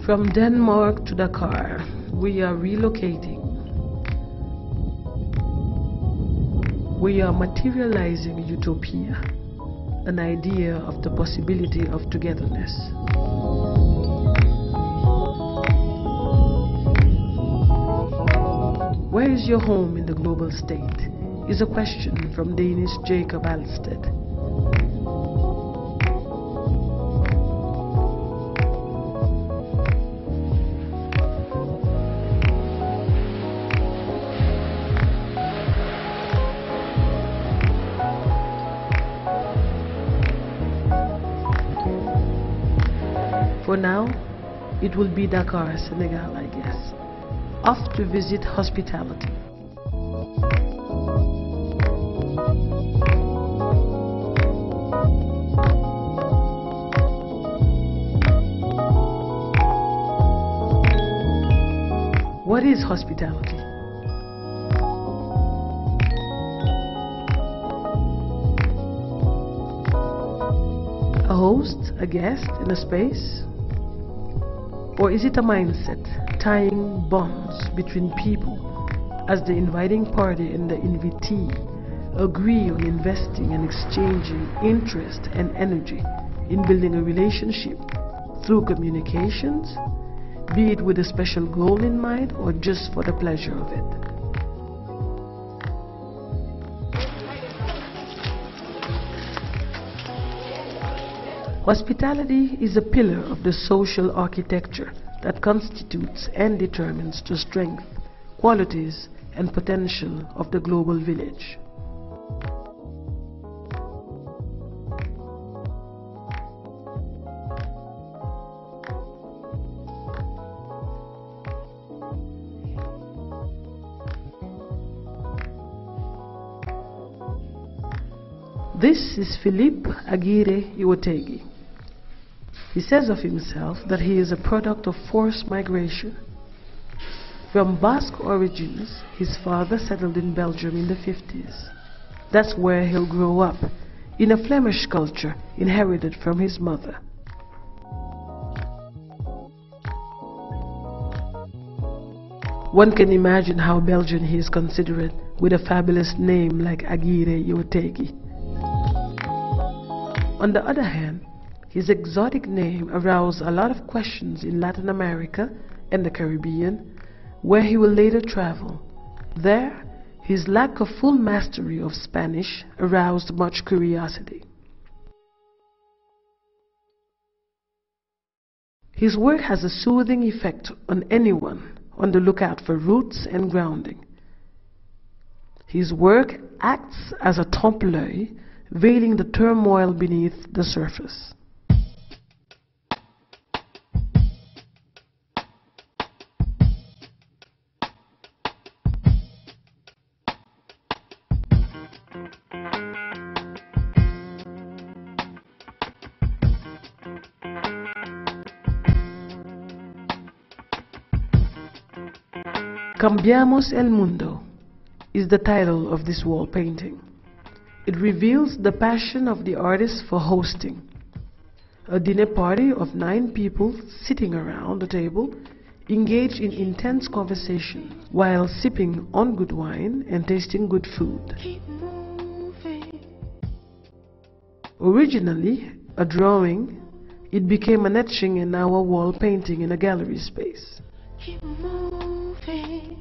From Denmark to Dakar, we are relocating. We are materializing utopia, an idea of the possibility of togetherness. Where is your home in the global state? Is a question from Danish Jacob Alsted. For now, it will be Dakar, Senegal, I guess. Off to visit hospitality. What is hospitality? A host, a guest in a space? Or is it a mindset tying bonds between people as the inviting party and the invitee agree on investing and exchanging interest and energy in building a relationship through communications, be it with a special goal in mind or just for the pleasure of it? Hospitality is a pillar of the social architecture that constitutes and determines the strength, qualities, and potential of the global village. This is Philippe Aguirre Iwotegi. He says of himself that he is a product of forced migration. From Basque origins, his father settled in Belgium in the 50s. That's where he'll grow up, in a Flemish culture inherited from his mother. One can imagine how Belgian he is considered with a fabulous name like Aguirre Iwotegi. On the other hand, his exotic name aroused a lot of questions in Latin America and the Caribbean, where he will later travel. There, his lack of full mastery of Spanish aroused much curiosity. His work has a soothing effect on anyone on the lookout for roots and grounding. His work acts as a trompe-l'œil, veiling the turmoil beneath the surface. Cambiamos el Mundo is the title of this wall painting. It reveals the passion of the artist for hosting. A dinner party of 9 people sitting around the table, engaged in intense conversation while sipping on good wine and tasting good food. Originally a drawing, it became an etching in our wall painting in a gallery space. Keep moving.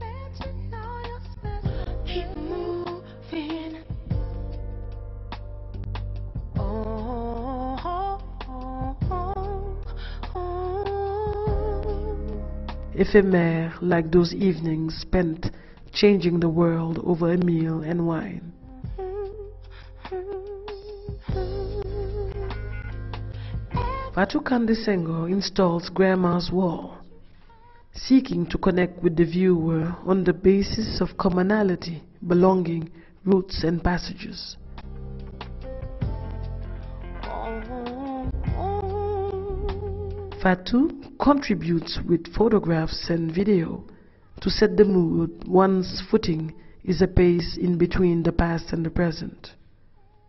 Let you know you're special. Keep moving. Oh, oh, oh, oh. Ephemer, like those evenings spent changing the world over a meal and wine. Fatou Kande Senghor installs Grandma's Wall, seeking to connect with the viewer on the basis of commonality, belonging, roots and passages. Fatou contributes with photographs and video to set the mood. One's footing is a pace in between the past and the present.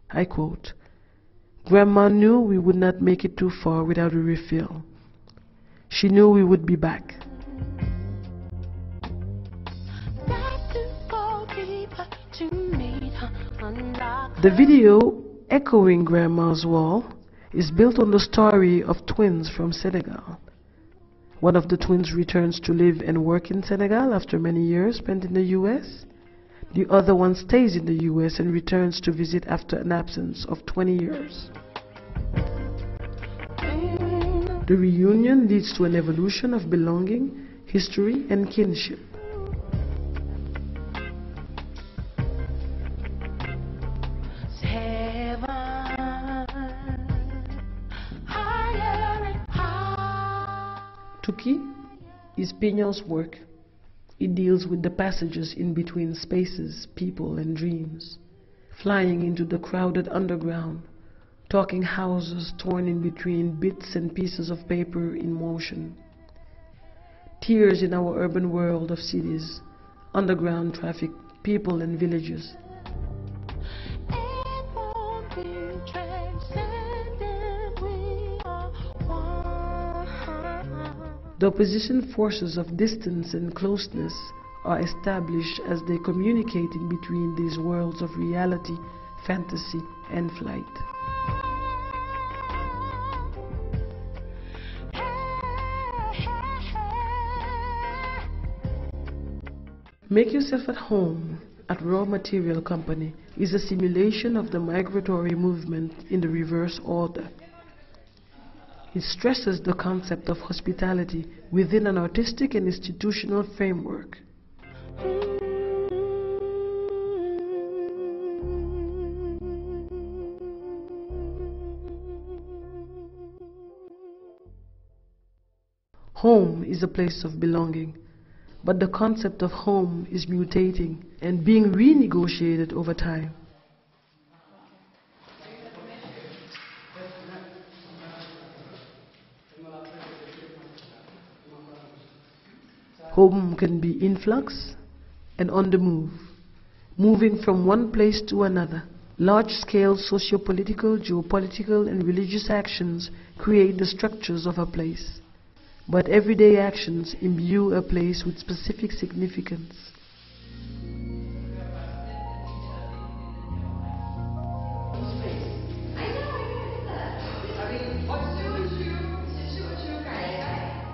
I quote, "Grandma knew we would not make it too far without a refill. She knew we would be back. The video, echoing Grandma's wall, is built on the story of twins from Senegal. One of the twins returns to live and work in Senegal after many years spent in the US. The other one stays in the US and returns to visit after an absence of 20 years. The reunion leads to an evolution of belonging, history, and kinship. Tuki is Pignon's work. It deals with the passages in between spaces, people, and dreams, flying into the crowded underground, talking houses torn in between bits and pieces of paper in motion. Tears in our urban world of cities, underground traffic, people, and villages. The opposition forces of distance and closeness are established as they communicate in between these worlds of reality, fantasy, and flight. Make Yourself at Home at Raw Material Company is a simulation of the migratory movement in the reverse order. It stresses the concept of hospitality within an artistic and institutional framework. Home is a place of belonging, but the concept of home is mutating and being renegotiated over time. Home can be in flux and on the move, moving from one place to another. Large-scale socio-political, geopolitical, and religious actions create the structures of a place, but everyday actions imbue a place with specific significance.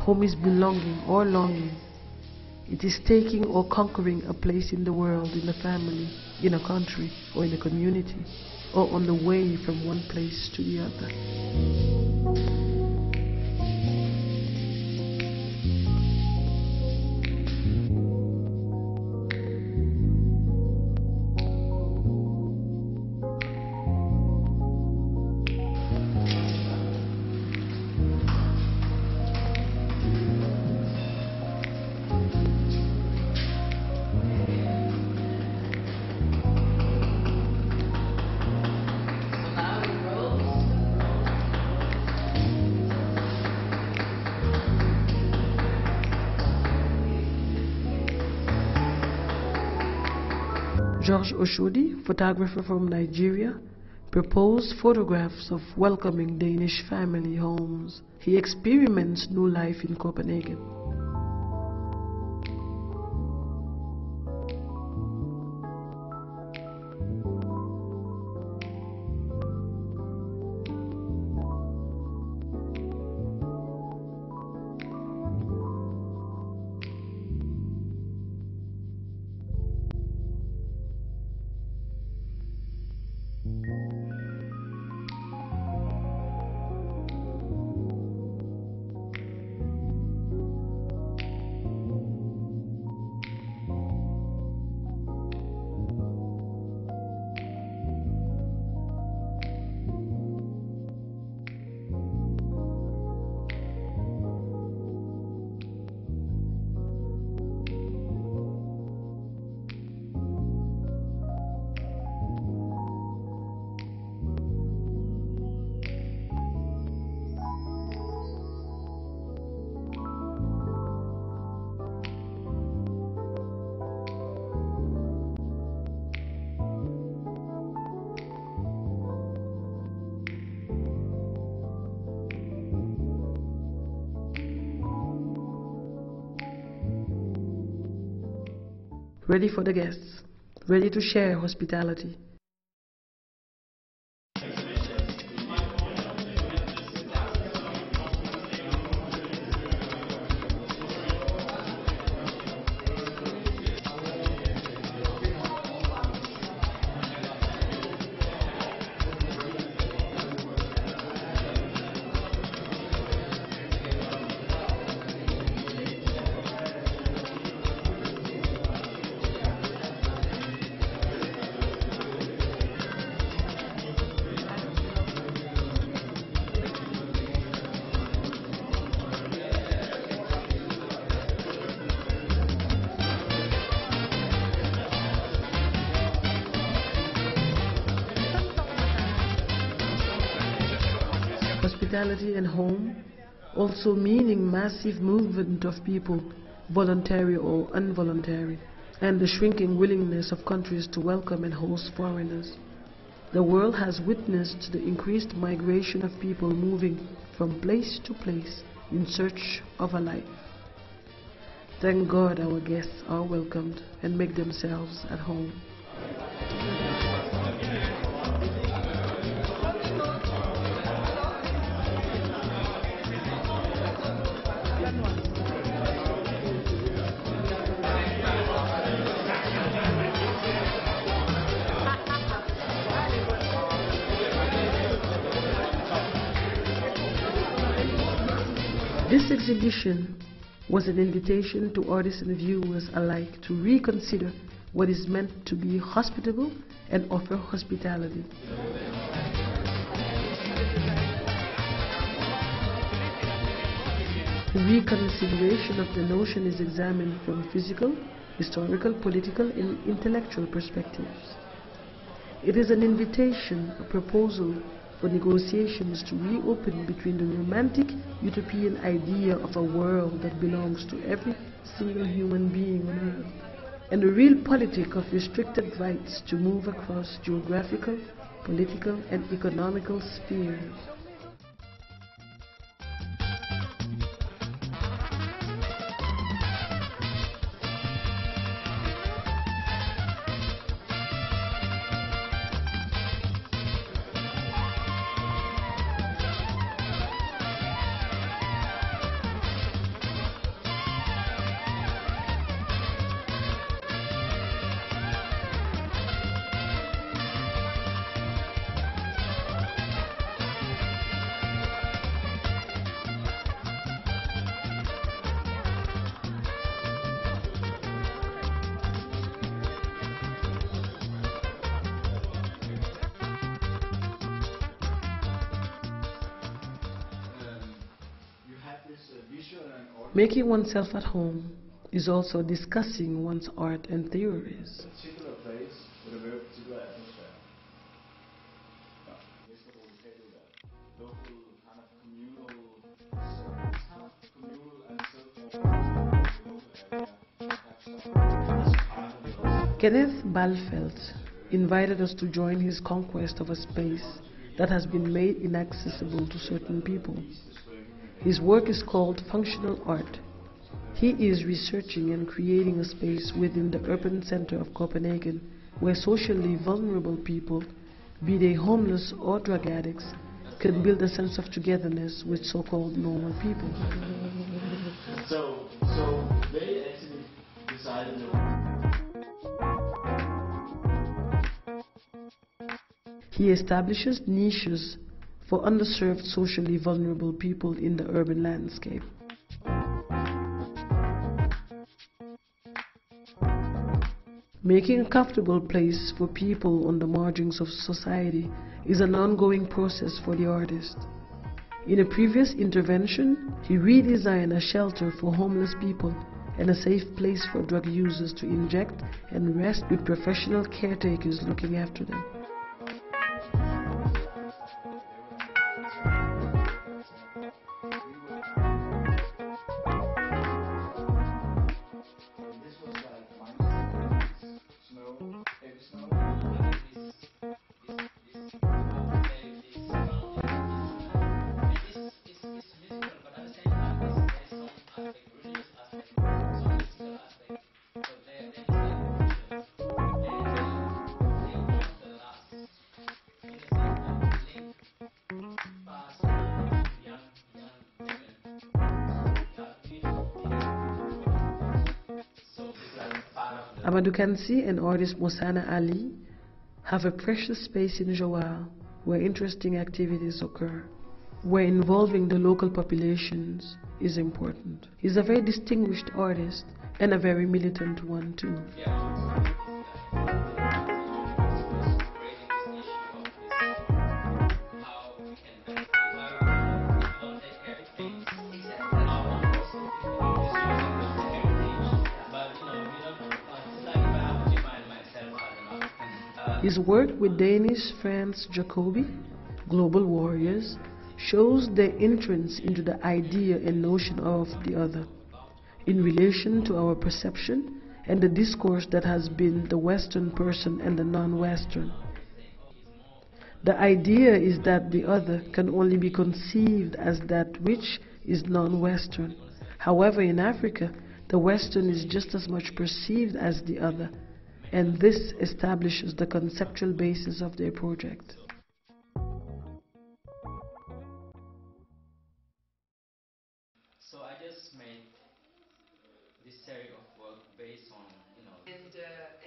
Home is belonging or longing. It is taking or conquering a place in the world, in a family, in a country, or in a community, or on the way from one place to the other. George Oshodi, photographer from Nigeria, proposed photographs of welcoming Danish family homes. He experiments new life in Copenhagen. ready for the guests, ready to share hospitality. Hospitality and home, also meaning massive movement of people, voluntary or involuntary, and the shrinking willingness of countries to welcome and host foreigners. The world has witnessed the increased migration of people moving from place to place in search of a life. Thank God our guests are welcomed and make themselves at home. This exhibition was an invitation to artists and viewers alike to reconsider what is meant to be hospitable and offer hospitality. The reconsideration of the notion is examined from physical, historical, political, and intellectual perspectives. It is an invitation, a proposal for negotiations to reopen between the romantic utopian idea of a world that belongs to every single human being on earth, and the real politic of restricted rights to move across geographical, political, and economical spheres. Making oneself at home is also discussing one's art and theories. Particular place with a very particular atmosphere. Local kind of communal and Kenneth Balfeld invited us to join his conquest of a space that has been made inaccessible to certain people. His work is called functional art. He is researching and creating a space within the urban center of Copenhagen where socially vulnerable people, be they homeless or drug addicts, can build a sense of togetherness with so-called normal people. So they actually decided He establishes niches for underserved socially vulnerable people in the urban landscape. Making a comfortable place for people on the margins of society is an ongoing process for the artist. In a previous intervention, he redesigned a shelter for homeless people and a safe place for drug users to inject and rest with professional caretakers looking after them. Amadou Kansi and artist Mosana Ali have a precious space in Joal where interesting activities occur, where involving the local populations is important. He's a very distinguished artist and a very militant one too. His work with Danish friends Jacobi, Global Warriors, shows their entrance into the idea and notion of the other, in relation to our perception and the discourse that has been the Western person and the non-Western. The idea is that the other can only be conceived as that which is non-Western. However, in Africa, the Western is just as much perceived as the other, and this establishes the conceptual basis of their project. So I just made this series of work based on,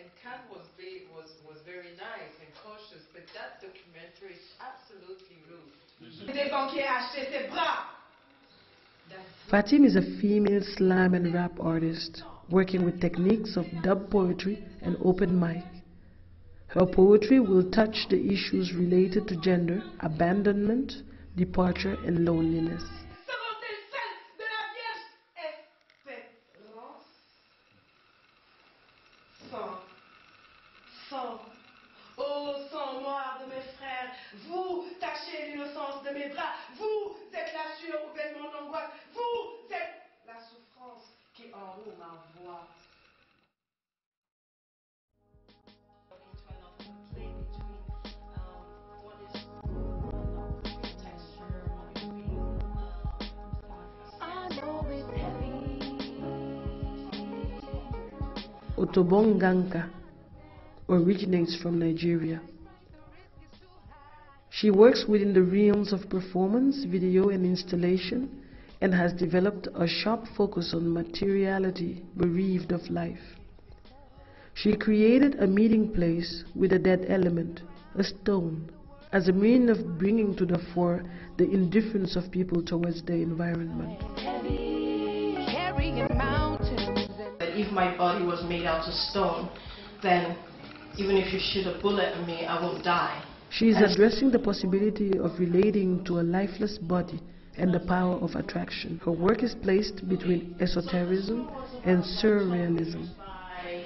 And Kant was very nice and cautious, but that documentary is absolutely rude. Des banquiers achetaient ses bras. Fatim is a female slam and rap artist working with techniques of dub poetry and open mic. Her poetry will touch the issues related to gender, abandonment, departure, and loneliness. Ô sang noir de mes frères, vous tachez l'innocence de mes bras, vous êtes la sueur où baigne mon angoisse, vous êtes la souffrance qui enroule ma voix. Otobonganka originates from Nigeria. She works within the realms of performance, video and installation, and has developed a sharp focus on materiality bereaved of life. She created a meeting place with a dead element, a stone, as a means of bringing to the fore the indifference of people towards their environment. If my body was made out of stone, then even if you shoot a bullet at me, I won't die. She is addressing the possibility of relating to a lifeless body and the power of attraction. Her work is placed between esotericism and surrealism. By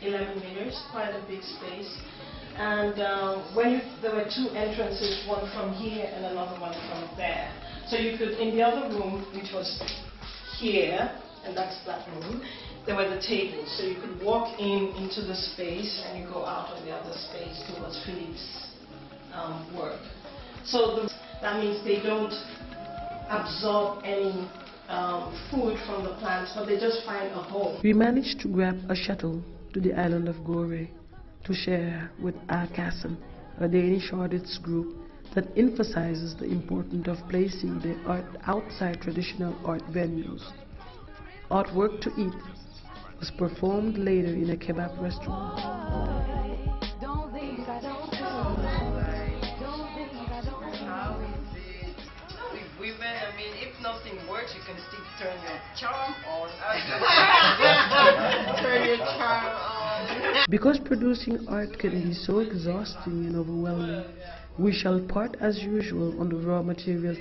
11 meters, quite a big space. And there were two entrances, one from here and another one from there. So you could, in the other room, which was here, and that's that room, there were the tables. So you could walk into the space and you go out of the other space towards Philippe's work. So that means they don't absorb any food from the plants, but they just find a home. We managed to grab a shuttle to the island of Gorée to share with Akassen, a Danish artists group that emphasizes the importance of placing the art outside traditional art venues. Artwork to Eat was performed later in a kebab restaurant. I mean, if nothing works, you can still turn your charm on. Turn your charm on. Because producing art can be so exhausting and overwhelming, we shall part as usual on the raw materials.